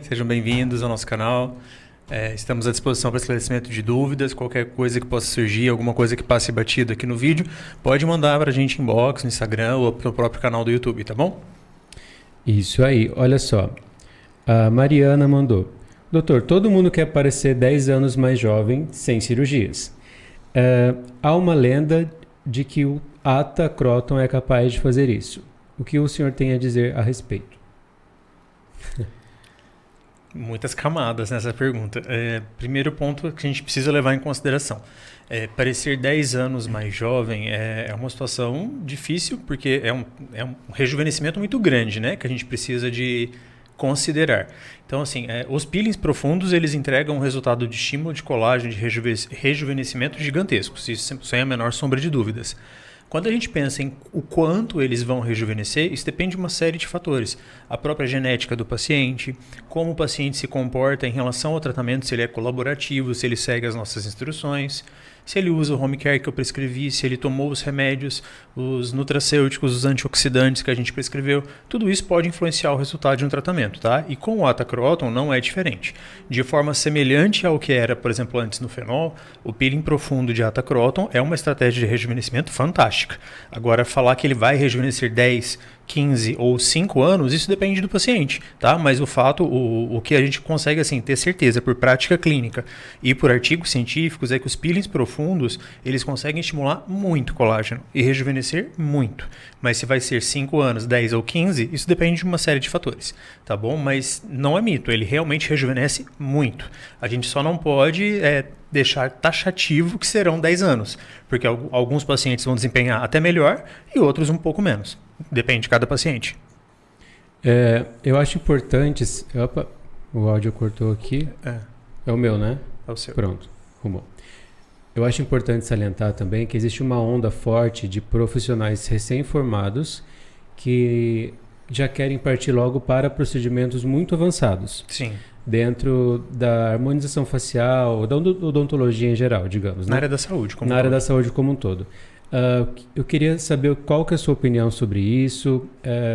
Sejam bem-vindos ao nosso canal. Estamos à disposição para esclarecimento de dúvidas, qualquer coisa que possa surgir, alguma coisa que passe batido aqui no vídeo, pode mandar para a gente inbox, no Instagram ou no próprio canal do YouTube, tá bom? Isso aí, olha só. A Mariana mandou. Doutor, todo mundo quer parecer 10 anos mais jovem sem cirurgias. Há uma lenda de que o Atta Croton é capaz de fazer isso. O que o senhor tem a dizer a respeito? Muitas camadas nessa pergunta. Primeiro ponto que a gente precisa levar em consideração. Parecer 10 anos mais jovem é uma situação difícil, porque é um rejuvenescimento muito grande, né? Que a gente precisa de considerar. Então, assim, os peelings profundos, eles entregam um resultado de estímulo de colágeno, de rejuvenescimento gigantescos. Isso sem a menor sombra de dúvidas. Quando a gente pensa em o quanto eles vão rejuvenescer, isso depende de uma série de fatores. A própria genética do paciente, como o paciente se comporta em relação ao tratamento, se ele é colaborativo, se ele segue as nossas instruções, se ele usa o home care que eu prescrevi, se ele tomou os remédios, os nutracêuticos, os antioxidantes que a gente prescreveu, tudo isso pode influenciar o resultado de um tratamento, tá? E com o Atta Croton não é diferente. De forma semelhante ao que era, por exemplo, antes no fenol, o peeling profundo de Atta Croton é uma estratégia de rejuvenescimento fantástica. Agora, falar que ele vai rejuvenescer 10, 15 ou 5 anos, isso depende do paciente, tá? Mas o fato, o que a gente consegue assim, ter certeza por prática clínica e por artigos científicos é que os peelings profundos, eles conseguem estimular muito colágeno e rejuvenescer muito. Mas se vai ser 5 anos, 10 ou 15, isso depende de uma série de fatores, tá bom? Mas não é mito, ele realmente rejuvenesce muito. A gente só não pode deixar taxativo que serão 10 anos, porque alguns pacientes vão desempenhar até melhor e outros um pouco menos. Depende de cada paciente. Eu acho importante... Opa, o áudio cortou aqui. É o meu, né? É o seu. Pronto, arrumou. Eu acho importante salientar também que existe uma onda forte de profissionais recém-formados que já querem partir logo para procedimentos muito avançados. Sim. Dentro da harmonização facial, da odontologia em geral, digamos. Na área da saúde como um todo. Na área da saúde como um todo. Eu queria saber qual que é a sua opinião sobre isso.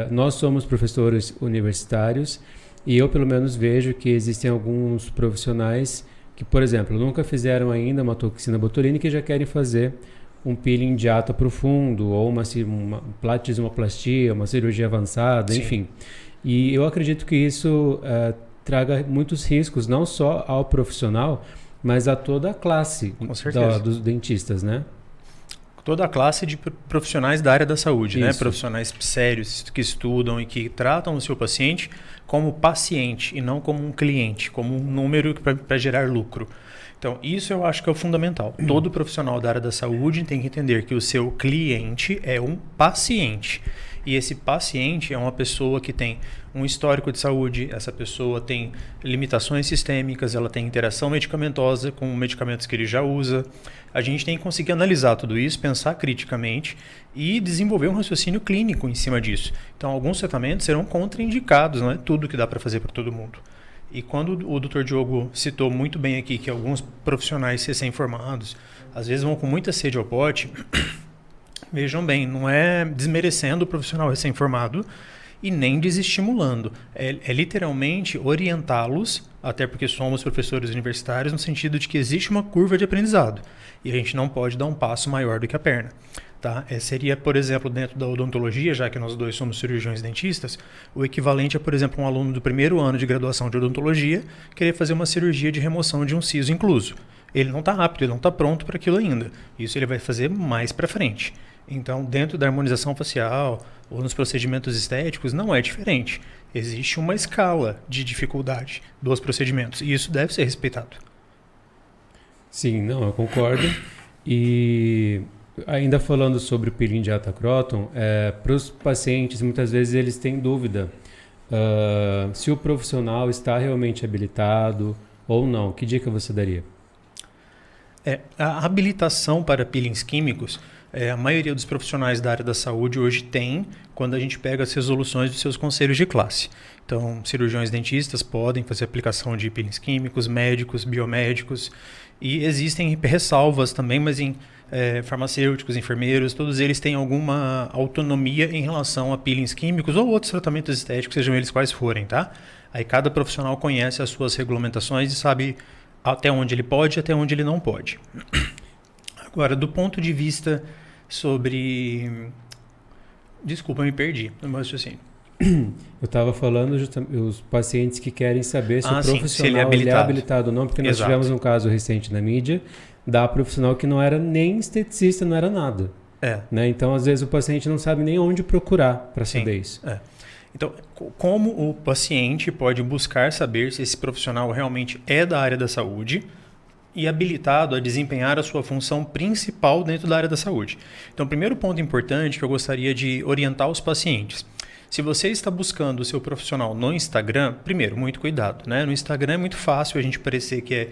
Nós somos professores universitários e eu, pelo menos, vejo que existem alguns profissionais que, por exemplo, nunca fizeram ainda uma toxina botulínica e já querem fazer um peeling de ato profundo ou uma platismoplastia, uma cirurgia avançada, Sim. Enfim. E eu acredito que isso traga muitos riscos, não só ao profissional, mas a toda a classe dos dentistas, né? Toda a classe de profissionais da área da saúde, né? Isso. Profissionais sérios que estudam e que tratam o seu paciente como paciente e não como um cliente, como um número para gerar lucro. Então, isso eu acho que é o fundamental. Todo profissional da área da saúde tem que entender que o seu cliente é um paciente. E esse paciente é uma pessoa que tem um histórico de saúde, essa pessoa tem limitações sistêmicas, ela tem interação medicamentosa com medicamentos que ele já usa. A gente tem que conseguir analisar tudo isso, pensar criticamente e desenvolver um raciocínio clínico em cima disso. Então, alguns tratamentos serão contraindicados, não é tudo que dá para fazer para todo mundo. E quando o Dr. Diogo citou muito bem aqui que alguns profissionais recém-formados às vezes vão com muita sede ao pote, vejam bem, não é desmerecendo o profissional recém-formado e nem desestimulando. É literalmente orientá-los, até porque somos professores universitários, no sentido de que existe uma curva de aprendizado e a gente não pode dar um passo maior do que a perna. Tá? Seria, por exemplo, dentro da odontologia, já que nós dois somos cirurgiões dentistas, o equivalente a, por exemplo, um aluno do primeiro ano de graduação de odontologia querer fazer uma cirurgia de remoção de um siso incluso. Ele não está apto, ele não está pronto para aquilo ainda. Isso ele vai fazer mais para frente. Então, dentro da harmonização facial ou nos procedimentos estéticos, não é diferente. Existe uma escala de dificuldade dos procedimentos e isso deve ser respeitado. Sim, não, eu concordo. E ainda falando sobre o peeling de Atta Croton, para os pacientes, muitas vezes eles têm dúvida se o profissional está realmente habilitado ou não. Que dica você daria? A habilitação para peelings químicos, a maioria dos profissionais da área da saúde hoje tem quando a gente pega as resoluções dos seus conselhos de classe. Então, cirurgiões dentistas podem fazer aplicação de peelings químicos, médicos, biomédicos, e existem ressalvas também, mas em farmacêuticos, enfermeiros, todos eles têm alguma autonomia em relação a peelings químicos ou outros tratamentos estéticos, sejam eles quais forem, tá? Aí cada profissional conhece as suas regulamentações e sabe até onde ele pode e até onde ele não pode. Agora, do ponto de vista sobre... Desculpa, me perdi no meu raciocínio. Eu estava falando justamente os pacientes que querem saber se o profissional se ele é habilitado ou não, porque nós tivemos um caso recente na mídia da profissional que não era nem esteticista, não era nada. Né? Então, às vezes, o paciente não sabe nem onde procurar para saber isso. Então, como o paciente pode buscar saber se esse profissional realmente é da área da saúde e habilitado a desempenhar a sua função principal dentro da área da saúde? Então, o primeiro ponto importante que eu gostaria de orientar os pacientes. Se você está buscando o seu profissional no Instagram, primeiro, muito cuidado, né? No Instagram é muito fácil a gente parecer que é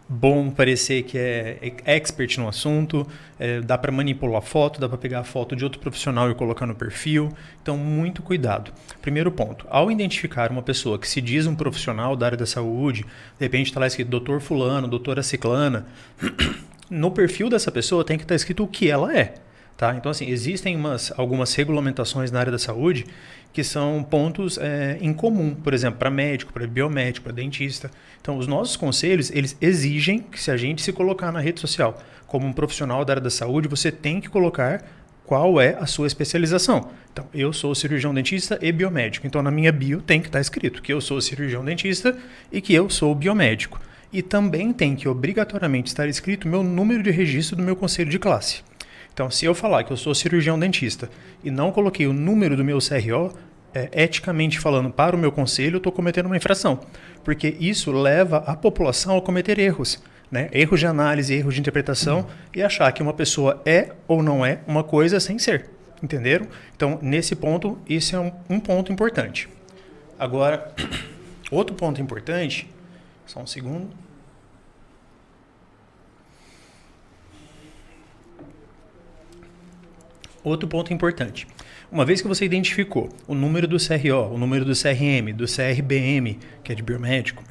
bom, parecer que é expert no assunto, dá para manipular a foto, dá para pegar a foto de outro profissional e colocar no perfil. Então, muito cuidado. Primeiro ponto, ao identificar uma pessoa que se diz um profissional da área da saúde, de repente está lá escrito doutor fulano, doutora ciclana, no perfil dessa pessoa tem que estar escrito o que ela é. Tá? Então, assim, existem algumas regulamentações na área da saúde que são pontos em comum, por exemplo, para médico, para biomédico, para dentista. Então, os nossos conselhos, eles exigem que se a gente se colocar na rede social como um profissional da área da saúde, você tem que colocar qual é a sua especialização. Então, eu sou cirurgião dentista e biomédico. Então, na minha bio tem que estar escrito que eu sou cirurgião dentista e que eu sou biomédico. E também tem que obrigatoriamente estar escrito meu número de registro do meu conselho de classe. Então, se eu falar que eu sou cirurgião dentista e não coloquei o número do meu CRO, eticamente falando para o meu conselho, eu estou cometendo uma infração. Porque isso leva a população a cometer erros. Né? Erros de análise, erros de interpretação e achar que uma pessoa é ou não é uma coisa sem ser. Entenderam? Então, nesse ponto, esse é um ponto importante. Agora, outro ponto importante, só um segundo. Outro ponto importante. Uma vez que você identificou o número do CRO, o número do CRM, do CRBM, que é de biomédico,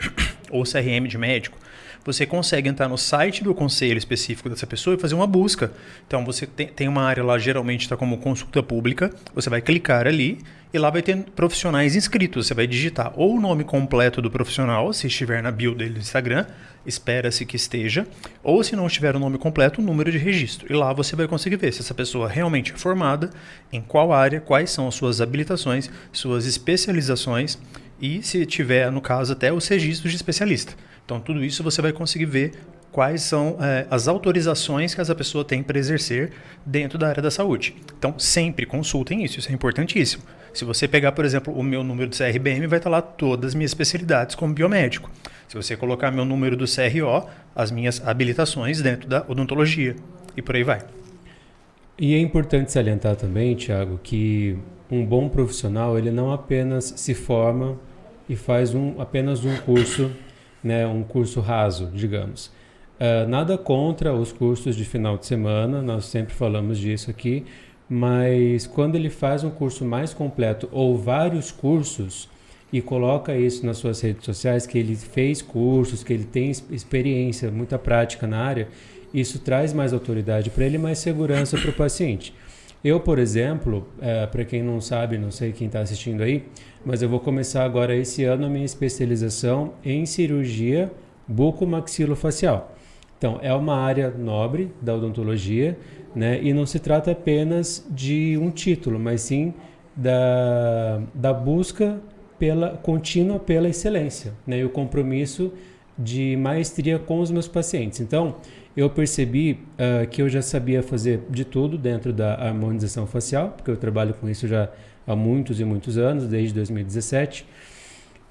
ou CRM de médico, você consegue entrar no site do conselho específico dessa pessoa e fazer uma busca. Então, você tem uma área lá, geralmente está como consulta pública, você vai clicar ali e lá vai ter profissionais inscritos. Você vai digitar ou o nome completo do profissional, se estiver na bio dele no Instagram, espera-se que esteja, ou se não estiver o nome completo, o número de registro. E lá você vai conseguir ver se essa pessoa realmente é formada, em qual área, quais são as suas habilitações, suas especializações e, se tiver, no caso, até os registros de especialista. Então, tudo isso você vai conseguir ver quais são as autorizações que essa pessoa tem para exercer dentro da área da saúde. Então, sempre consultem isso é importantíssimo. Se você pegar, por exemplo, o meu número do CRBM, vai estar lá todas as minhas especialidades como biomédico. Se você colocar meu número do CRO, as minhas habilitações dentro da odontologia e por aí vai. E é importante salientar também, Thiago, que um bom profissional, ele não apenas se forma e faz apenas um curso, né, um curso raso, digamos. Nada contra os cursos de final de semana, nós sempre falamos disso aqui, mas quando ele faz um curso mais completo ou vários cursos e coloca isso nas suas redes sociais, que ele fez cursos, que ele tem experiência, muita prática na área, isso traz mais autoridade para ele e mais segurança para o paciente. Eu, por exemplo, para quem não sabe, não sei quem está assistindo aí, mas eu vou começar agora esse ano a minha especialização em cirurgia bucomaxilofacial. Então, é uma área nobre da odontologia, né? E não se trata apenas de um título, mas sim da busca contínua pela excelência, né? E o compromisso de maestria com os meus pacientes. Então, eu percebi que eu já sabia fazer de tudo dentro da harmonização facial, porque eu trabalho com isso já há muitos e muitos anos, desde 2017,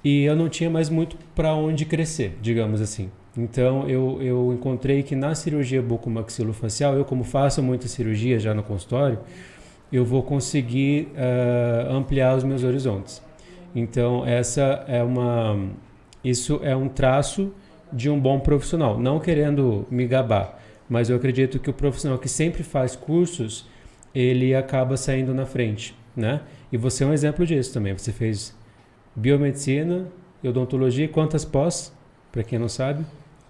e eu não tinha mais muito para onde crescer, digamos assim. Então, eu encontrei que na cirurgia bucomaxilofacial, eu como faço muita cirurgia já no consultório, eu vou conseguir ampliar os meus horizontes. Então, isso é um traço de um bom profissional. Não querendo me gabar, mas eu acredito que o profissional que sempre faz cursos, ele acaba saindo na frente, né? E você é um exemplo disso também. Você fez biomedicina e odontologia. Quantas pós, para quem não sabe?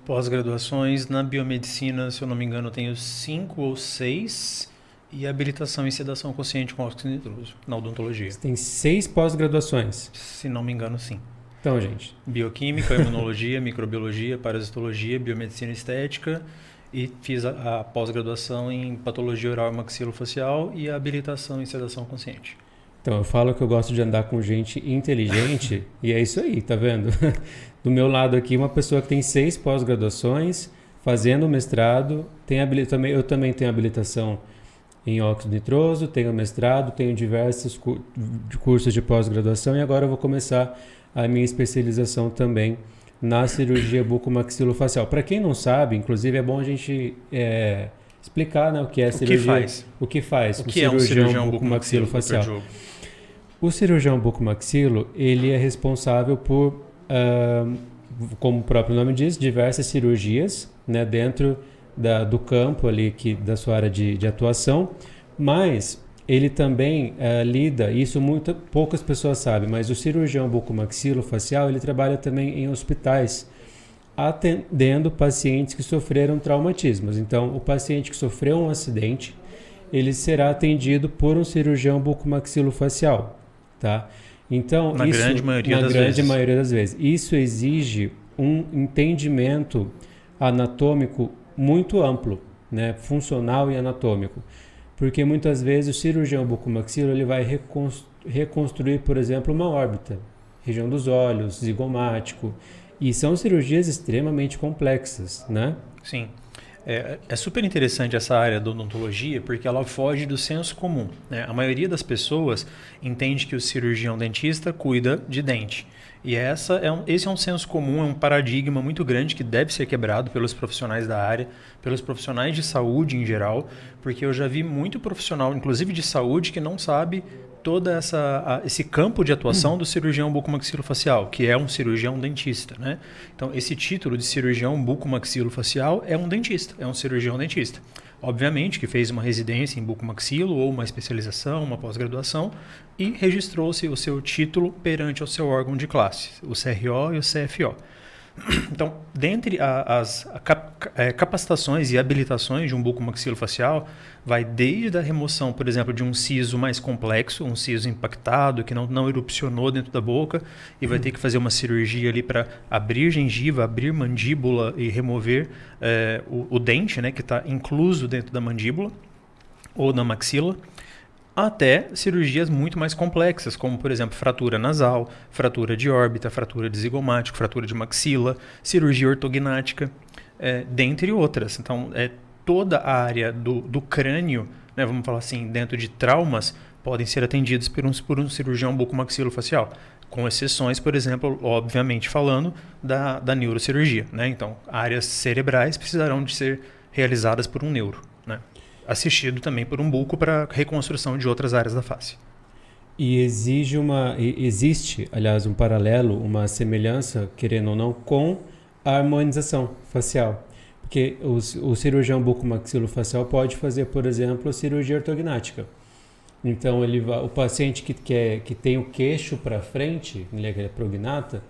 Pós-graduações na biomedicina, se eu não me engano, eu tenho 5 ou 6 e habilitação em sedação consciente com óxido nitroso na odontologia. Você tem 6 pós-graduações? Se não me engano, sim. Então, gente. Bioquímica, imunologia, microbiologia, parasitologia, biomedicina estética e fiz a pós-graduação em patologia oral e maxilofacial e a habilitação em sedação consciente. Então, eu falo que eu gosto de andar com gente inteligente e é isso aí, tá vendo? Do meu lado aqui, uma pessoa que tem 6 pós-graduações, fazendo mestrado, eu também tenho habilitação em óxido nitroso, tenho mestrado, tenho diversos cursos de pós-graduação e agora eu vou começar a minha especialização também na cirurgia bucomaxilofacial. Para quem não sabe, inclusive é bom a gente explicar, né, o que é cirurgia. O que faz? O que é um cirurgião bucomaxilofacial? O cirurgião bucomaxilo, ele é responsável por, como o próprio nome diz, diversas cirurgias, né, dentro do campo ali da sua área de atuação, mas ele também lida, isso poucas pessoas sabem, mas o cirurgião bucomaxilofacial, ele trabalha também em hospitais, atendendo pacientes que sofreram traumatismos. Então, o paciente que sofreu um acidente, ele será atendido por um cirurgião bucomaxilofacial. Tá? Então, na grande maioria das vezes. Isso exige um entendimento anatômico muito amplo, né? Funcional e anatômico. Porque muitas vezes o cirurgião bucomaxilo ele vai reconstruir, por exemplo, uma órbita, região dos olhos, zigomático. E são cirurgias extremamente complexas, né? Sim. É super interessante essa área da odontologia porque ela foge do senso comum, né? A maioria das pessoas entende que o cirurgião dentista cuida de dente. E esse é um senso comum, é um paradigma muito grande que deve ser quebrado pelos profissionais da área, pelos profissionais de saúde em geral, porque eu já vi muito profissional, inclusive de saúde, que não sabe todo esse campo de atuação do cirurgião bucomaxilofacial, que é um cirurgião dentista, né? Então, esse título de cirurgião bucomaxilofacial é um dentista, é um cirurgião dentista. Obviamente que fez uma residência em bucomaxilo ou uma especialização, uma pós-graduação e registrou-se o seu título perante o seu órgão de classe, o CRO e o CFO. Então, dentre as capacitações e habilitações de um bucomaxilofacial, vai desde a remoção, por exemplo, de um siso mais complexo, um siso impactado, que não erupcionou dentro da boca, e vai ter que fazer uma cirurgia ali para abrir gengiva, abrir mandíbula e remover o dente, né, que está incluso dentro da mandíbula ou na maxila, até cirurgias muito mais complexas, como, por exemplo, fratura nasal, fratura de órbita, fratura de zigomático, fratura de maxila, cirurgia ortognática, dentre outras. Então, toda a área do crânio, né, vamos falar assim, dentro de traumas, podem ser atendidos por um cirurgião bucomaxilofacial, com exceções, por exemplo, obviamente falando, da neurocirurgia, né? Então, áreas cerebrais precisarão de ser realizadas por um neuro, né? Assistido também por um buco para reconstrução de outras áreas da face. E existe, aliás, um paralelo, uma semelhança, querendo ou não, com a harmonização facial. Porque o cirurgião bucomaxilofacial pode fazer, por exemplo, a cirurgia ortognática. Então, o paciente que tem o queixo para frente, ele é prognata,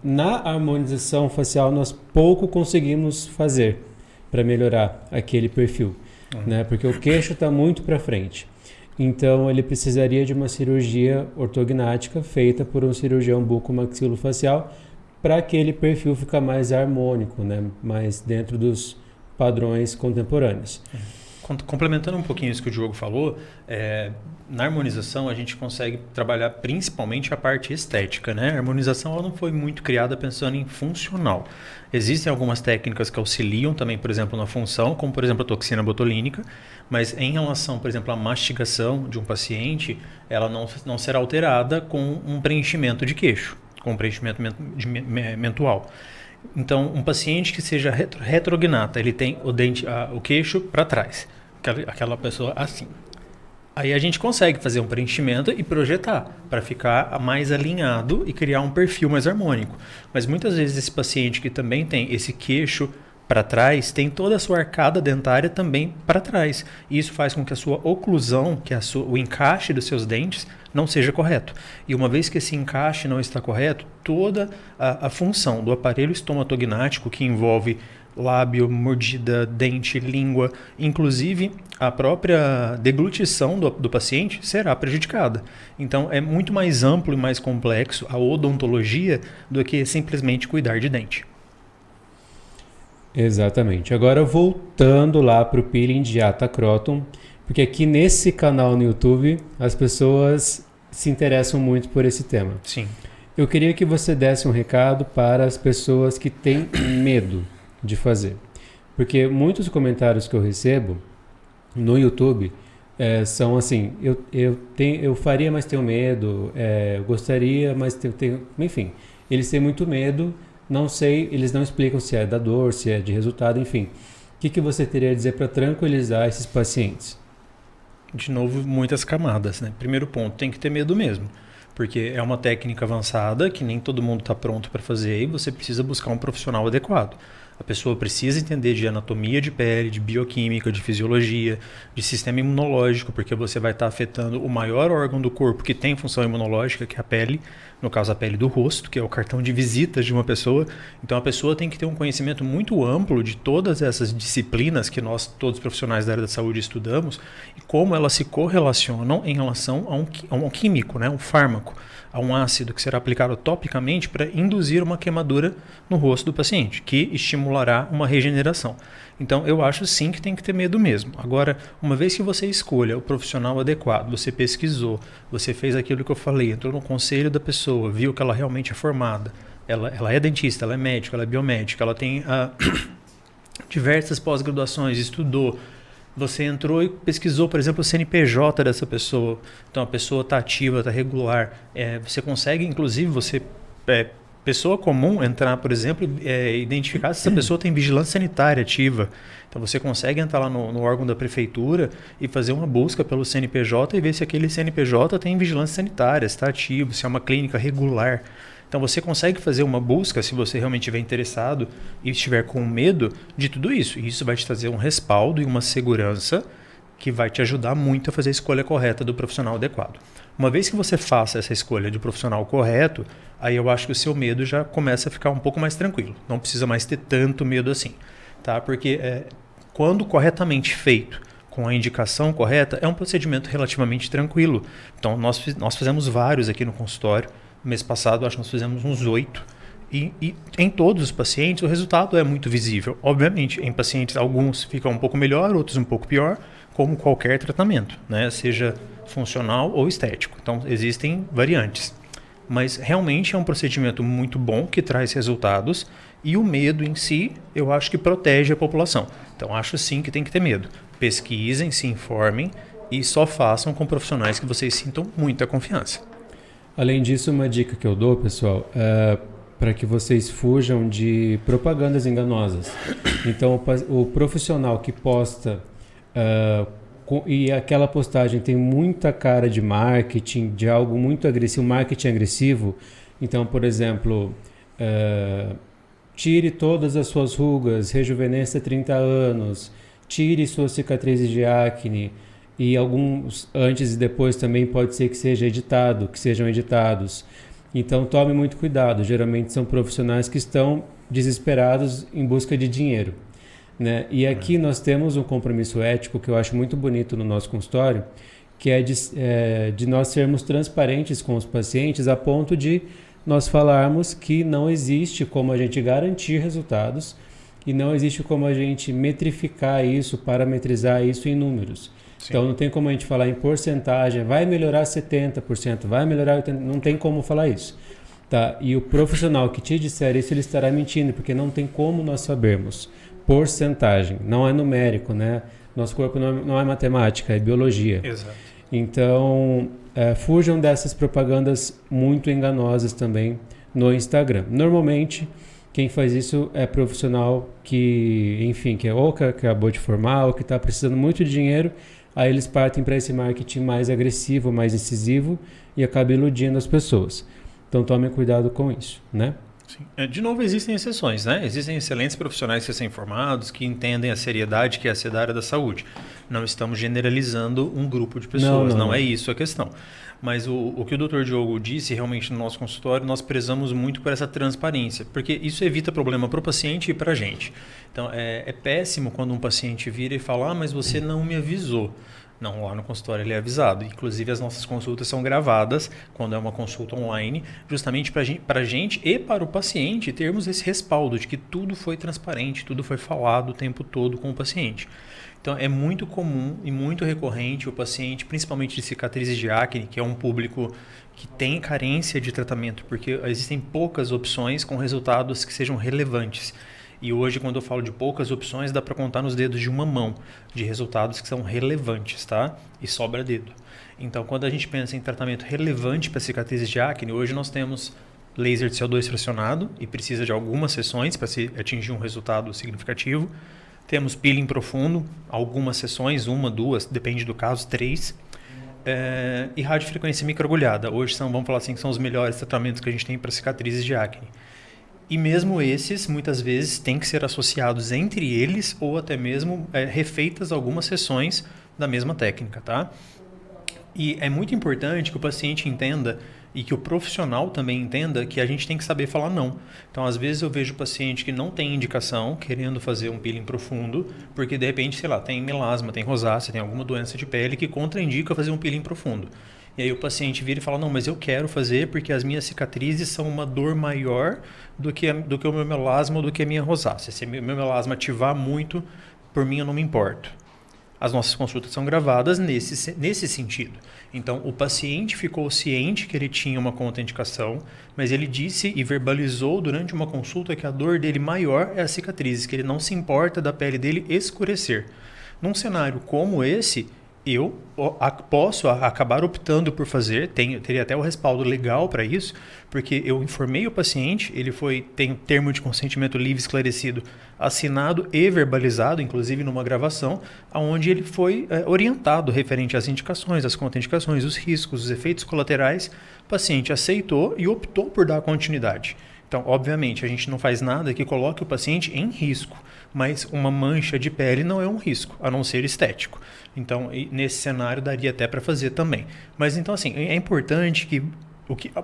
na harmonização facial nós pouco conseguimos fazer para melhorar aquele perfil. Né? Porque o queixo está muito para frente. Então, ele precisaria de uma cirurgia ortognática feita por um cirurgião bucomaxilofacial para aquele perfil ficar mais harmônico, né? Mais dentro dos padrões contemporâneos. Complementando um pouquinho isso que o Diogo falou, na harmonização a gente consegue trabalhar principalmente a parte estética, né? A harmonização ela não foi muito criada pensando em funcional. Existem algumas técnicas que auxiliam também, por exemplo, na função, como por exemplo a toxina botulínica, mas em relação, por exemplo, à mastigação de um paciente, ela não será alterada com um preenchimento de queixo, com um preenchimento mentual. Então, um paciente que seja retrognata, ele tem o queixo para trás, aquela pessoa assim. Aí a gente consegue fazer um preenchimento e projetar para ficar mais alinhado e criar um perfil mais harmônico. Mas muitas vezes esse paciente que também tem esse queixo para trás, tem toda a sua arcada dentária também para trás. E isso faz com que a sua oclusão, o encaixe dos seus dentes, não seja correto. E uma vez que esse encaixe não está correto, toda a função do aparelho estomatognático, que envolve lábio, mordida, dente, língua, inclusive a própria deglutição do paciente será prejudicada. Então é muito mais amplo e mais complexo a odontologia do que simplesmente cuidar de dente. Exatamente. Agora voltando lá para o peeling de Atacroton, porque aqui nesse canal no YouTube as pessoas se interessam muito por esse tema. Sim. Eu queria que você desse um recado para as pessoas que têm medo de fazer. Porque muitos comentários que eu recebo no YouTube são assim, eu faria, mas tenho medo, eu gostaria, mas tenho... Enfim, eles têm muito medo, não sei, eles não explicam se é da dor, se é de resultado, enfim. O que você teria a dizer para tranquilizar esses pacientes? De novo, muitas camadas, né? Primeiro ponto, tem que ter medo mesmo. Porque é uma técnica avançada que nem todo mundo está pronto para fazer e você precisa buscar um profissional adequado. A pessoa precisa entender de anatomia de pele, de bioquímica, de fisiologia, de sistema imunológico, porque você vai estar afetando o maior órgão do corpo que tem função imunológica, que é a pele, no caso a pele do rosto, que é o cartão de visitas de uma pessoa. Então a pessoa tem que ter um conhecimento muito amplo de todas essas disciplinas que nós, todos os profissionais da área da saúde, estudamos e como elas se correlacionam em relação a um químico, né, um fármaco, a um ácido que será aplicado topicamente para induzir uma queimadura no rosto do paciente, que estimulará uma regeneração. Então, eu acho sim que tem que ter medo mesmo. Agora, uma vez que você escolha o profissional adequado, você pesquisou, você fez aquilo que eu falei, entrou no conselho da pessoa, viu que ela realmente é formada, ela é dentista, ela é médica, ela é biomédica, ela tem diversas pós-graduações, estudou, você entrou e pesquisou, por exemplo, o CNPJ dessa pessoa. Então, a pessoa está ativa, está regular. Você consegue, inclusive, pessoa comum, entrar, por exemplo, identificar se essa pessoa tem vigilância sanitária ativa. Então, você consegue entrar lá no órgão da prefeitura e fazer uma busca pelo CNPJ e ver se aquele CNPJ tem vigilância sanitária, se está ativo, se é uma clínica regular. Então você consegue fazer uma busca, se você realmente estiver interessado e estiver com medo de tudo isso. E isso vai te trazer um respaldo e uma segurança que vai te ajudar muito a fazer a escolha correta do profissional adequado. Uma vez que você faça essa escolha de profissional correto, aí eu acho que o seu medo já começa a ficar um pouco mais tranquilo. Não precisa mais ter tanto medo assim, tá? Porque quando corretamente feito, com a indicação correta, é um procedimento relativamente tranquilo. Então nós fizemos vários aqui no consultório. Mês passado, acho que nós fizemos uns 8. E em todos os pacientes, o resultado é muito visível. Obviamente, em pacientes, alguns ficam um pouco melhor, outros um pouco pior, como qualquer tratamento, né? Seja funcional ou estético. Então, existem variantes. Mas, realmente, é um procedimento muito bom, que traz resultados. E o medo em si, eu acho que protege a população. Então, acho sim que tem que ter medo. Pesquisem, se informem e só façam com profissionais que vocês sintam muita confiança. Além disso, uma dica que eu dou, pessoal, para que vocês fujam de propagandas enganosas. Então, o profissional que posta e aquela postagem tem muita cara de marketing, de algo muito agressivo, marketing agressivo. Então, por exemplo, tire todas as suas rugas, rejuvenesça 30 anos, tire suas cicatrizes de acne. E alguns antes e depois também pode ser que sejam editados. Então tome muito cuidado. Geralmente são profissionais que estão desesperados em busca de dinheiro, né? E aqui nós temos um compromisso ético que eu acho muito bonito no nosso consultório, que é de nós sermos transparentes com os pacientes a ponto de nós falarmos que não existe como a gente garantir resultados e não existe como a gente metrificar isso, parametrizar isso em números. Sim. Então não tem como a gente falar em porcentagem, vai melhorar 70%, vai melhorar 80%, não tem como falar isso. Tá? E o profissional que te disser isso, ele estará mentindo, porque não tem como nós sabermos porcentagem, não é numérico, né? Nosso corpo não é matemática, é biologia. Exato. Então, fujam dessas propagandas muito enganosas também no Instagram. Normalmente, quem faz isso é profissional que, enfim, que acabou de formar ou que está precisando muito de dinheiro. Aí eles partem para esse marketing mais agressivo, mais incisivo e acaba iludindo as pessoas. Então tomem cuidado com isso, né? Sim. De novo, existem exceções, né? Existem excelentes profissionais recém-formados que entendem a seriedade que é essa da área da saúde. Não estamos generalizando um grupo de pessoas, não é isso a questão. Mas o que o Dr. Diogo disse, realmente no nosso consultório, nós prezamos muito por essa transparência, porque isso evita problema para o paciente e para a gente. Então, é péssimo quando um paciente vira e fala, mas você não me avisou. Não, lá no consultório ele é avisado. Inclusive, as nossas consultas são gravadas quando é uma consulta online, justamente para a gente e para o paciente termos esse respaldo de que tudo foi transparente, tudo foi falado o tempo todo com o paciente. Então, é muito comum e muito recorrente o paciente, principalmente de cicatrizes de acne, que é um público que tem carência de tratamento, porque existem poucas opções com resultados que sejam relevantes. E hoje, quando eu falo de poucas opções, dá para contar nos dedos de uma mão de resultados que são relevantes, tá? E sobra dedo. Então, quando a gente pensa em tratamento relevante para cicatrizes de acne, hoje nós temos laser de CO2 fracionado e precisa de algumas sessões para se atingir um resultado significativo. Temos peeling profundo, algumas sessões, uma, duas, depende do caso, 3. E radiofrequência microagulhada. Hoje vamos falar assim, que são os melhores tratamentos que a gente tem para cicatrizes de acne. E mesmo esses, muitas vezes, têm que ser associados entre eles ou até mesmo refeitas algumas sessões da mesma técnica, tá? E é muito importante que o paciente entenda e que o profissional também entenda que a gente tem que saber falar não. Então, às vezes eu vejo paciente que não tem indicação, querendo fazer um peeling profundo, porque de repente, sei lá, tem melasma, tem rosácea, tem alguma doença de pele que contraindica fazer um peeling profundo. E aí o paciente vira e fala, não, mas eu quero fazer porque as minhas cicatrizes são uma dor maior do que o meu melasma ou do que a minha rosácea. Se o meu melasma ativar muito, por mim eu não me importo. As nossas consultas são gravadas nesse sentido. Então, o paciente ficou ciente que ele tinha uma contraindicação, mas ele disse e verbalizou durante uma consulta que a dor dele maior é as cicatrizes, que ele não se importa da pele dele escurecer. Num cenário como esse, eu posso acabar optando por fazer, teria até o respaldo legal para isso, porque eu informei o paciente, ele tem um termo de consentimento livre esclarecido, assinado e verbalizado, inclusive numa gravação, onde ele foi orientado referente às indicações, às contraindicações, os riscos, os efeitos colaterais. O paciente aceitou e optou por dar continuidade. Então, obviamente, a gente não faz nada que coloque o paciente em risco, mas uma mancha de pele não é um risco, a não ser estético. Então, nesse cenário, daria até para fazer também. Mas, então, assim, é importante que...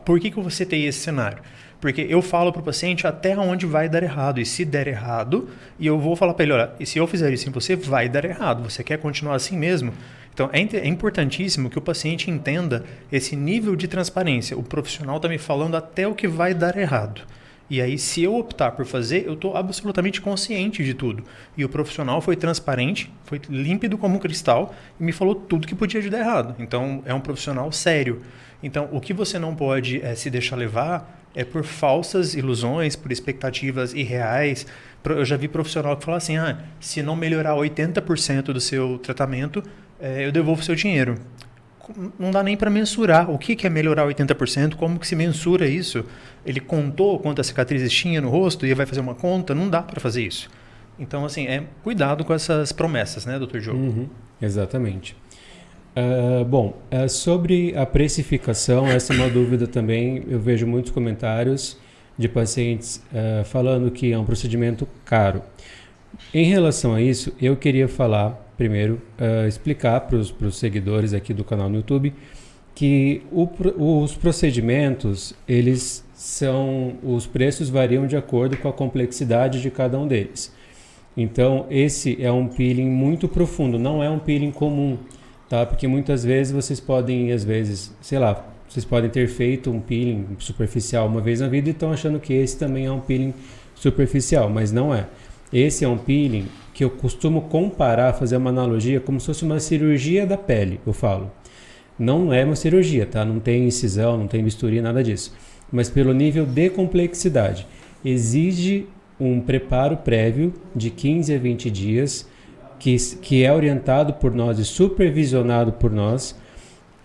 Por que você tem esse cenário? Porque eu falo para o paciente até onde vai dar errado. E se der errado, e eu vou falar para ele, olha, e se eu fizer isso em você, vai dar errado. Você quer continuar assim mesmo? Então, é importantíssimo que o paciente entenda esse nível de transparência. O profissional está me falando até o que vai dar errado. E aí, se eu optar por fazer, eu estou absolutamente consciente de tudo. E o profissional foi transparente, foi límpido como um cristal e me falou tudo que podia dar errado. Então, é um profissional sério. Então, o que você não pode se deixar levar é por falsas ilusões, por expectativas irreais. Eu já vi profissional que fala assim, se não melhorar 80% do seu tratamento, eu devolvo o seu dinheiro. Não dá nem para mensurar o que é melhorar 80%, como que se mensura isso. Ele contou quantas cicatrizes tinha no rosto e vai fazer uma conta, não dá para fazer isso. Então, assim, cuidado com essas promessas, né, Dr. Diogo? Exatamente. Sobre a precificação, essa é uma dúvida também. Eu vejo muitos comentários de pacientes falando que é um procedimento caro. Em relação a isso, eu queria falar, primeiro, explicar para os seguidores aqui do canal no YouTube que os procedimentos, os preços variam de acordo com a complexidade de cada um deles. Então, esse é um peeling muito profundo, não é um peeling comum, tá? Porque muitas vezes vocês podem ter feito um peeling superficial uma vez na vida e estão achando que esse também é um peeling superficial, mas não é. Esse é um peeling que eu costumo comparar, fazer uma analogia, como se fosse uma cirurgia da pele, eu falo. Não é uma cirurgia, tá? Não tem incisão, não tem bisturi, nada disso. Mas pelo nível de complexidade. Exige um preparo prévio de 15 a 20 dias, que é orientado por nós e supervisionado por nós.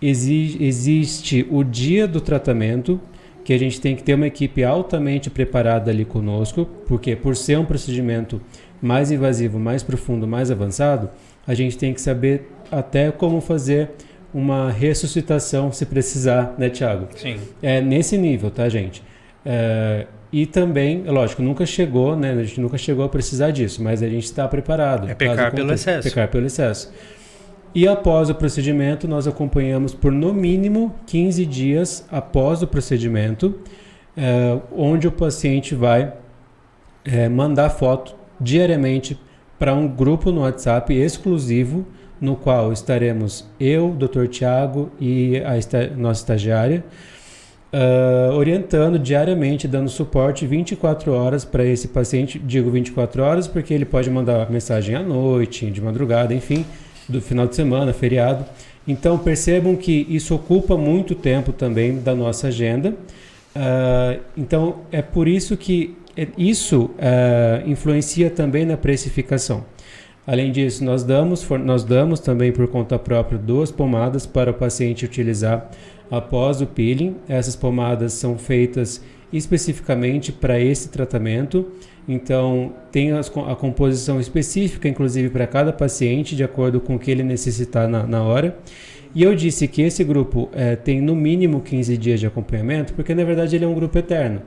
Existe o dia do tratamento, que a gente tem que ter uma equipe altamente preparada ali conosco, porque por ser um procedimento mais invasivo, mais profundo, mais avançado, a gente tem que saber até como fazer uma ressuscitação se precisar, né, Thiago? Sim. É nesse nível, tá, gente? E também, é lógico, nunca chegou, né? A gente nunca chegou a precisar disso, mas a gente está preparado. É pecar pelo excesso. Pecar pelo excesso. E após o procedimento, nós acompanhamos por no mínimo 15 dias após o procedimento, onde o paciente vai mandar foto diariamente para um grupo no WhatsApp exclusivo, no qual estaremos eu, Dr. Tiago e nossa estagiária, orientando diariamente, dando suporte 24 horas para esse paciente. Digo 24 horas porque ele pode mandar mensagem à noite, de madrugada, enfim, do final de semana, feriado. Então percebam que isso ocupa muito tempo também da nossa agenda. Então é por isso que isso influencia também na precificação. Além disso, nós damos também por conta própria 2 pomadas para o paciente utilizar após o peeling. Essas pomadas são feitas especificamente para esse tratamento. Então, tem a composição específica, inclusive, para cada paciente, de acordo com o que ele necessitar na hora. E eu disse que esse grupo tem no mínimo 15 dias de acompanhamento, porque na verdade ele é um grupo eterno.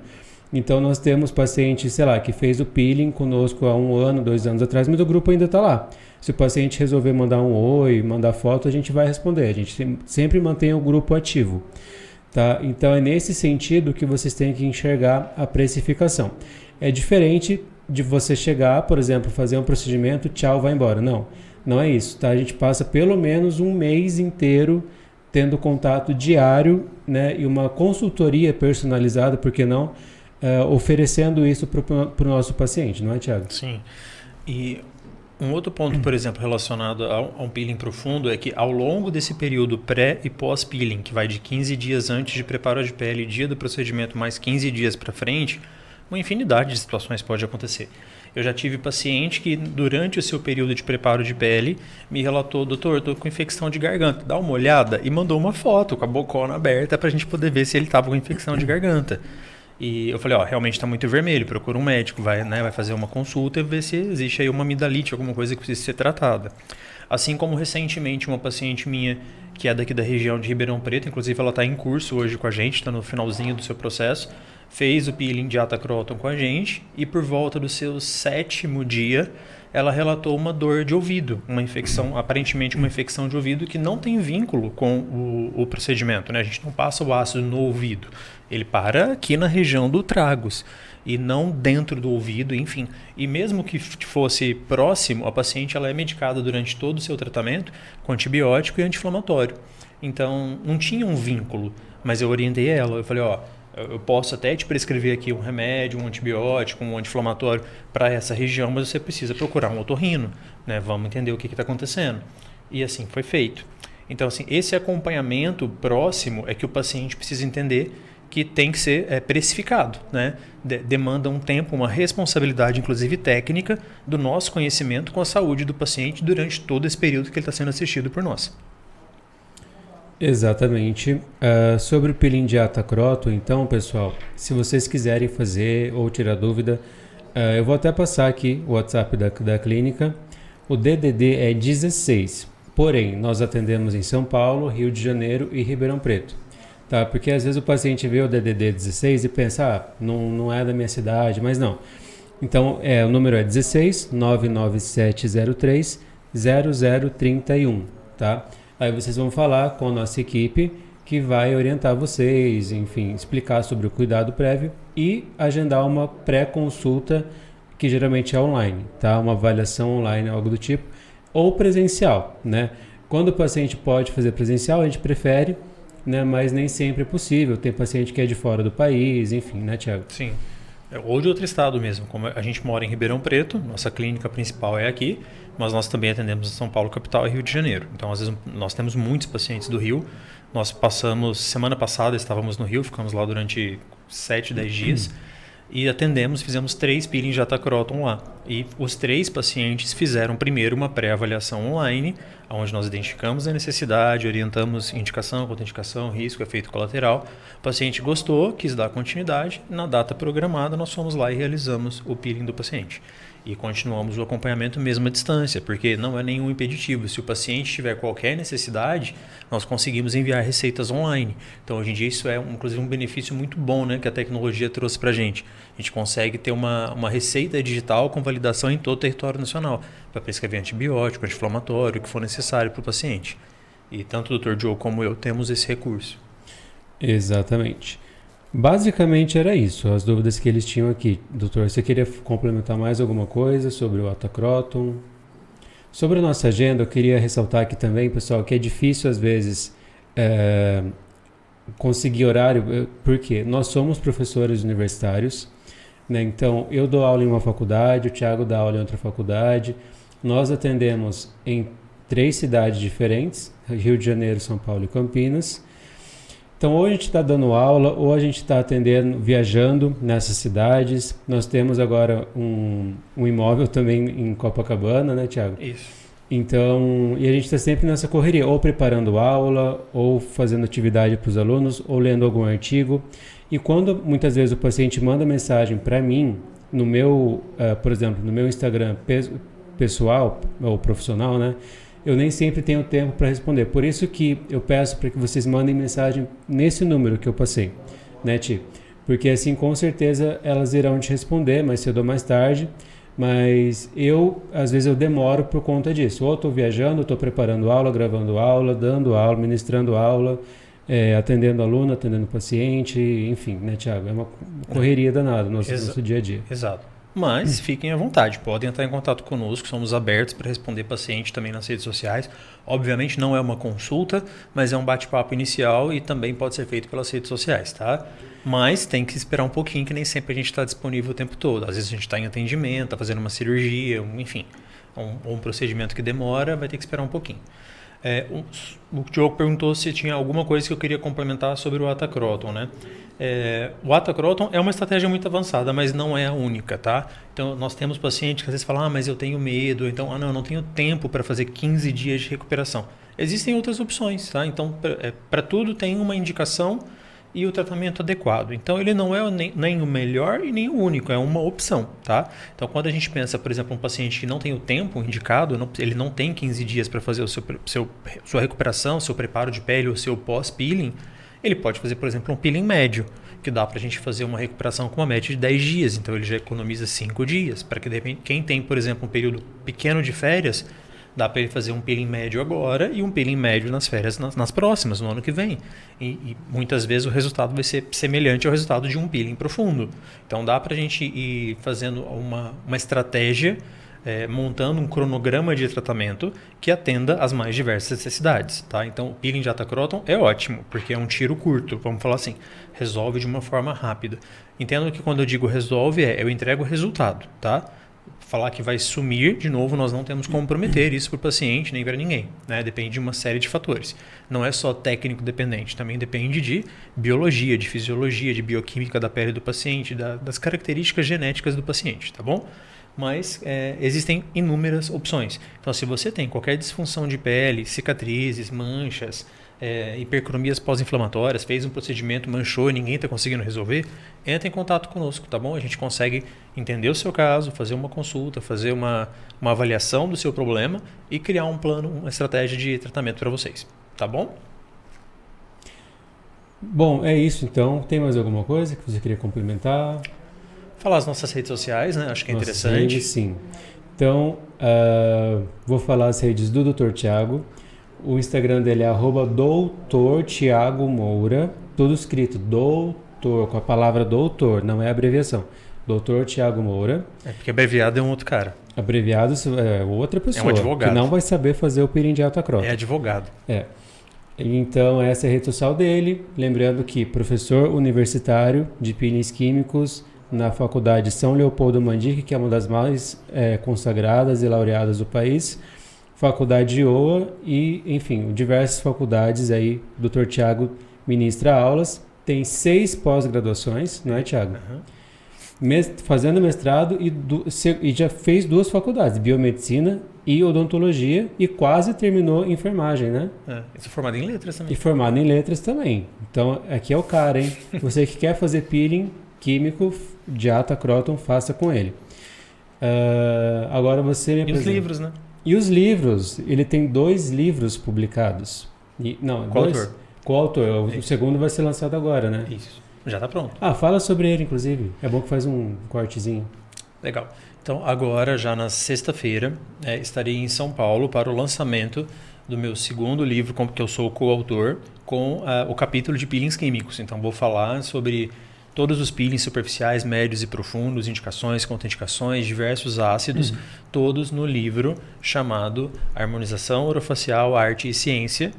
Então nós temos paciente, sei lá, que fez o peeling conosco há 1 ano, 2 anos atrás, mas o grupo ainda está lá. Se o paciente resolver mandar um oi, mandar foto, a gente vai responder. A gente sempre mantém o grupo ativo. Tá? Então é nesse sentido que vocês têm que enxergar a precificação. É diferente de você chegar, por exemplo, fazer um procedimento, tchau, vai embora. Não é isso. Tá? A gente passa pelo menos 1 mês inteiro tendo contato diário, né, e uma consultoria personalizada, por que não? Oferecendo isso para o nosso paciente, não é, Tiago? Sim. E um outro ponto, por exemplo, relacionado a um peeling profundo é que ao longo desse período pré e pós-peeling, que vai de 15 dias antes de preparo de pele, dia do procedimento, mais 15 dias para frente, uma infinidade de situações pode acontecer. Eu já tive paciente que, durante o seu período de preparo de pele, me relatou: doutor, estou com infecção de garganta, dá uma olhada, e mandou uma foto com a bocona aberta para a gente poder ver se ele estava com infecção de garganta. E eu falei, realmente está muito vermelho, procura um médico, vai fazer uma consulta e ver se existe aí uma amidalite, alguma coisa que precisa ser tratada. Assim como recentemente uma paciente minha, que é daqui da região de Ribeirão Preto, inclusive ela está em curso hoje com a gente, está no finalzinho do seu processo, fez o peeling de Atacroton com a gente e por volta do seu 7º dia, ela relatou uma dor de ouvido, uma infecção, aparentemente uma infecção de ouvido que não tem vínculo com o procedimento, né? A gente não passa o ácido no ouvido, ele para aqui na região do tragus e não dentro do ouvido, enfim. E mesmo que fosse próximo, a paciente ela é medicada durante todo o seu tratamento com antibiótico e anti-inflamatório. Então, não tinha um vínculo, mas eu orientei ela, eu falei, eu posso até te prescrever aqui um remédio, um antibiótico, um anti-inflamatório para essa região, mas você precisa procurar um otorrino, né? Vamos entender o que está acontecendo. E assim foi feito. Então, assim, esse acompanhamento próximo é que o paciente precisa entender que tem que ser precificado, né? Demanda um tempo, uma responsabilidade, inclusive técnica, do nosso conhecimento com a saúde do paciente durante todo esse período que ele está sendo assistido por nós. Exatamente. Sobre o peeling de Atacroton, então, pessoal, se vocês quiserem fazer ou tirar dúvida, eu vou até passar aqui o WhatsApp da clínica. O DDD é 16, porém, nós atendemos em São Paulo, Rio de Janeiro e Ribeirão Preto. Tá? Porque às vezes o paciente vê o DDD 16 e pensa, não é da minha cidade, mas não. Então, o número é 16 99703 0031, tá? Aí vocês vão falar com a nossa equipe que vai orientar vocês, enfim, explicar sobre o cuidado prévio e agendar uma pré-consulta que geralmente é online, tá? Uma avaliação online, algo do tipo, ou presencial, né? Quando o paciente pode fazer presencial, a gente prefere, né? Mas nem sempre é possível. Tem paciente que é de fora do país, enfim, né, Tiago? Sim. Ou de outro estado mesmo. Como a gente mora em Ribeirão Preto, nossa clínica principal é aqui, mas nós também atendemos em São Paulo, capital, e Rio de Janeiro. Então, às vezes, nós temos muitos pacientes do Rio. Nós passamos, semana passada, estávamos no Rio, ficamos lá durante 7, 10 dias e fizemos 3 peelings de Atacroton lá. E os 3 pacientes fizeram primeiro uma pré-avaliação online, onde nós identificamos a necessidade, orientamos indicação, contraindicação, risco, efeito colateral. O paciente gostou, quis dar continuidade. Na data programada, nós fomos lá e realizamos o peeling do paciente. E continuamos o acompanhamento mesmo à distância, porque não é nenhum impeditivo. Se o paciente tiver qualquer necessidade, nós conseguimos enviar receitas online. Então, hoje em dia, isso é inclusive um benefício muito bom, né, que a tecnologia trouxe para a gente. A gente consegue ter uma receita digital com validação em todo o território nacional, para prescrever antibiótico, anti-inflamatório, o que for necessário para o paciente. E tanto o Dr. Diogo como eu temos esse recurso. Exatamente. Basicamente era isso, as dúvidas que eles tinham aqui. Doutor, você queria complementar mais alguma coisa sobre o Atacroton? Sobre a nossa agenda, eu queria ressaltar aqui também, pessoal, que é difícil às vezes conseguir horário, porque nós somos professores universitários, né? Então eu dou aula em uma faculdade, o Thiago dá aula em outra faculdade, nós atendemos em 3 cidades diferentes, Rio de Janeiro, São Paulo e Campinas. Então, ou a gente está dando aula, ou a gente está atendendo, viajando nessas cidades. Nós temos agora um imóvel também em Copacabana, né, Thiago? Isso. Então, e a gente está sempre nessa correria, ou preparando aula, ou fazendo atividade para os alunos, ou lendo algum artigo. E quando muitas vezes o paciente manda mensagem para mim, no meu, por exemplo, no meu Instagram pessoal ou profissional, né? Eu nem sempre tenho tempo para responder. Por isso que eu peço para que vocês mandem mensagem nesse número que eu passei, né, Ti? Porque assim, com certeza, elas irão te responder mais cedo ou mais tarde. Mas às vezes eu demoro por conta disso. Ou estou viajando, estou preparando aula, gravando aula, dando aula, ministrando aula, atendendo aluno, atendendo paciente, enfim, né, Thiago? É uma correria danada no nosso dia a dia. Exato. Mas fiquem à vontade, podem entrar em contato conosco, somos abertos para responder paciente também nas redes sociais. Obviamente não é uma consulta, mas é um bate-papo inicial e também pode ser feito pelas redes sociais, tá? Mas tem que esperar um pouquinho, que nem sempre a gente está disponível o tempo todo. Às vezes a gente está em atendimento, está fazendo uma cirurgia, enfim, um procedimento que demora, vai ter que esperar um pouquinho. O Diogo perguntou se tinha alguma coisa que eu queria complementar sobre o Atacroton, né? O Atacroton é uma estratégia muito avançada, mas não é a única, tá? Então, nós temos pacientes que às vezes falam, mas eu tenho medo, então, não, eu não tenho tempo para fazer 15 dias de recuperação. Existem outras opções, tá? Então, para tudo tem uma indicação e o tratamento adequado. Então, ele não é nem o melhor e nem o único, é uma opção, tá? Então, quando a gente pensa, por exemplo, um paciente que não tem o tempo indicado, ele não tem 15 dias para fazer sua recuperação, seu preparo de pele ou seu pós-peeling, ele pode fazer, por exemplo, um peeling médio, que dá para a gente fazer uma recuperação com uma média de 10 dias. Então, ele já economiza 5 dias. Para que, de repente, quem tem, por exemplo, um período pequeno de férias, dá para ele fazer um peeling médio agora e um peeling médio nas férias nas próximas, no ano que vem. E muitas vezes o resultado vai ser semelhante ao resultado de um peeling profundo. Então, dá para a gente ir fazendo uma estratégia, montando um cronograma de tratamento que atenda às mais diversas necessidades, tá? Então, o peeling de Atacroton é ótimo, porque é um tiro curto, vamos falar assim, resolve de uma forma rápida. Entendo que quando eu digo resolve, eu entrego o resultado, tá? Falar que vai sumir, de novo, nós não temos como prometer isso para o paciente nem para ninguém, né? Depende de uma série de fatores. Não é só técnico dependente, também depende de biologia, de fisiologia, de bioquímica da pele do paciente, das características genéticas do paciente, tá bom? Mas existem inúmeras opções. Então, se você tem qualquer disfunção de pele, cicatrizes, manchas, hipercromias pós-inflamatórias, fez um procedimento, manchou e ninguém está conseguindo resolver, entre em contato conosco, tá bom? A gente consegue entender o seu caso, fazer uma consulta, fazer uma avaliação do seu problema e criar um plano, uma estratégia de tratamento para vocês, tá bom? Bom, é isso então. Tem mais alguma coisa que você queria complementar? Falar as nossas redes sociais, né? Acho que é interessante. Redes, sim. Então, vou falar as redes do Dr. Thiago. O Instagram dele é @Dr. Thiago Moura, tudo escrito doutor, com a palavra doutor, não é abreviação. Dr. Thiago Moura. Porque abreviado é um outro cara. Abreviado é outra pessoa. É um advogado. Que não vai saber fazer o peeling de Atacroton. É advogado. Então, essa é a rede social dele. Lembrando que professor universitário de peelings químicos na Faculdade São Leopoldo Mandique, que é uma das mais consagradas e laureadas do país. Faculdade de OA e, enfim, diversas faculdades aí. O Dr. Thiago ministra aulas. Tem 6 pós-graduações, não é, Thiago? Uhum. Fazendo mestrado e já fez 2 faculdades, biomedicina e odontologia, e quase terminou enfermagem, né? Isso formado em letras também. E formado em letras também. Então, aqui é o cara, hein? Você que quer fazer peeling químico de Atacroton, faça com ele. Agora você me E apresenta. os livros, né? E os livros? Ele tem 2 livros publicados. Qual autor? Coautor. O segundo vai ser lançado agora, né? Isso. Já tá pronto. Fala sobre ele, inclusive. É bom que faz um cortezinho. Legal. Então, agora, já na sexta-feira, estarei em São Paulo para o lançamento do meu segundo livro, que eu sou coautor, com o capítulo de peelings químicos. Então, vou falar sobre todos os peelings superficiais, médios e profundos, indicações, contraindicações, diversos ácidos, todos no livro chamado Harmonização Orofacial, Arte e Ciência,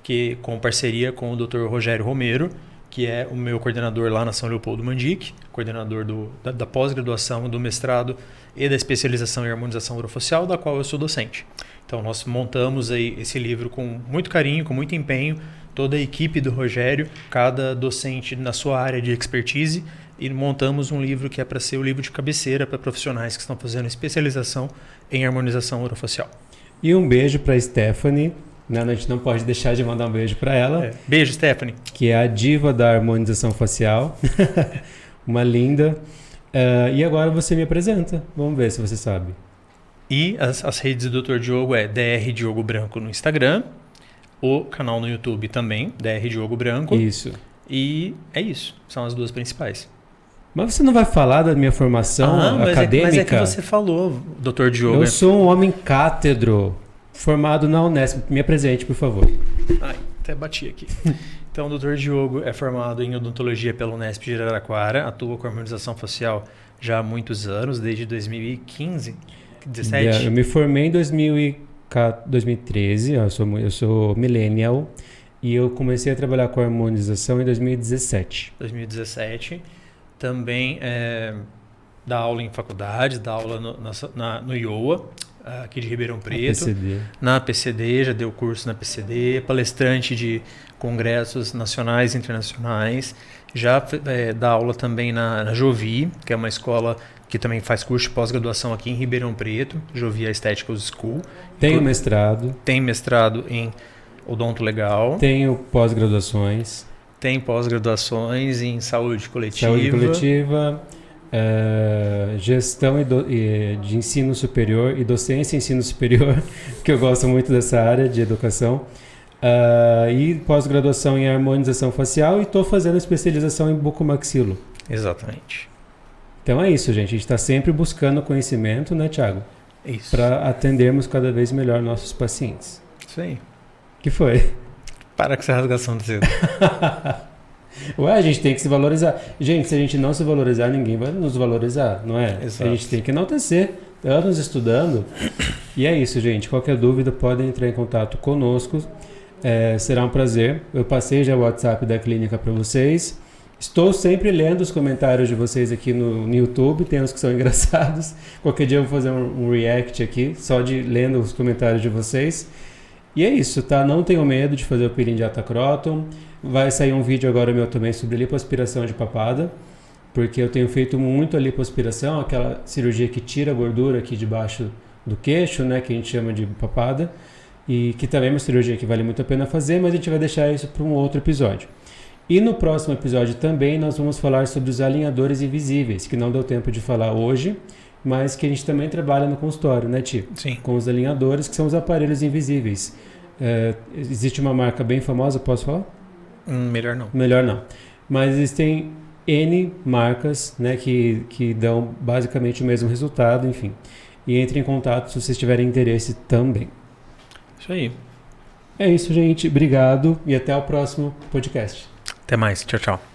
que com parceria com o Dr. Rogério Romero, que é o meu coordenador lá na São Leopoldo Mandic, coordenador da pós-graduação, do mestrado e da especialização em harmonização orofacial, da qual eu sou docente. Então, nós montamos aí esse livro com muito carinho, com muito empenho, toda a equipe do Rogério, cada docente na sua área de expertise, e montamos um livro que é para ser o livro de cabeceira para profissionais que estão fazendo especialização em harmonização orofacial. E um beijo para Stephanie. A gente não pode deixar de mandar um beijo para ela. Beijo, Stephanie. Que é a diva da harmonização facial. Uma linda. E agora você me apresenta. Vamos ver se você sabe. E as redes do Dr. Diogo é Dr. Diogo Branco no Instagram. O canal no YouTube também, Dr. Diogo Branco. Isso. E é isso. São as 2 principais. Mas você não vai falar da minha formação acadêmica? Mas é que você falou, Dr. Diogo. Eu sou um homem cátedro, formado na Unesp. Me apresente, por favor. Até bati aqui. Então, o Dr. Diogo é formado em odontologia pela Unesp de Araraquara, atua com harmonização facial já há muitos anos, desde 2015, 2017. Eu me formei em 2013, eu sou millennial, e eu comecei a trabalhar com harmonização em 2017. 2017. Também dá aula em faculdades, dá aula no IOA, aqui de Ribeirão Preto. Na PCD, já deu curso na PCD, palestrante de congressos nacionais e internacionais. Já dá aula também na Jovi, que é uma escola que também faz curso de pós-graduação aqui em Ribeirão Preto, Jovi Aesthetic School. Tenho mestrado. Tem mestrado em odonto legal. Tenho pós-graduações. Tem pós-graduações em saúde coletiva. Saúde coletiva, gestão de ensino superior e docência em ensino superior, que eu gosto muito dessa área de educação. E pós-graduação em harmonização facial e estou fazendo especialização em bucomaxilo. Exatamente. Então é isso, gente. A gente está sempre buscando conhecimento, né, Thiago? Isso. Para atendermos cada vez melhor nossos pacientes. Isso aí. Que foi? Para com essa rasgação do dedo. Ué, a gente tem que se valorizar. Gente, se a gente não se valorizar, ninguém vai nos valorizar, não é? Exato. A gente tem que enaltecer. Anos estudando. E é isso, gente. Qualquer dúvida, podem entrar em contato conosco. Será um prazer. Eu passei já o WhatsApp da clínica para vocês. Estou sempre lendo os comentários de vocês aqui no YouTube. Tem uns que são engraçados. Qualquer dia eu vou fazer um react aqui, só de lendo os comentários de vocês. E é isso, tá? Não tenham medo de fazer o peeling de atacróton. Vai sair um vídeo agora meu também sobre lipoaspiração de papada, porque eu tenho feito muito a lipoaspiração, aquela cirurgia que tira a gordura aqui debaixo do queixo, né, que a gente chama de papada, e que também é uma cirurgia que vale muito a pena fazer, mas a gente vai deixar isso para um outro episódio. E no próximo episódio também nós vamos falar sobre os alinhadores invisíveis, que não deu tempo de falar hoje, mas que a gente também trabalha no consultório, né, Ti? Sim. Com os alinhadores, que são os aparelhos invisíveis. Existe uma marca bem famosa, posso falar? Melhor não. Melhor não. Mas existem N marcas, né, que dão basicamente o mesmo resultado, enfim. E entre em contato se vocês tiverem interesse também. Isso aí. É isso, gente. Obrigado e até o próximo podcast. Até mais. Tchau, tchau.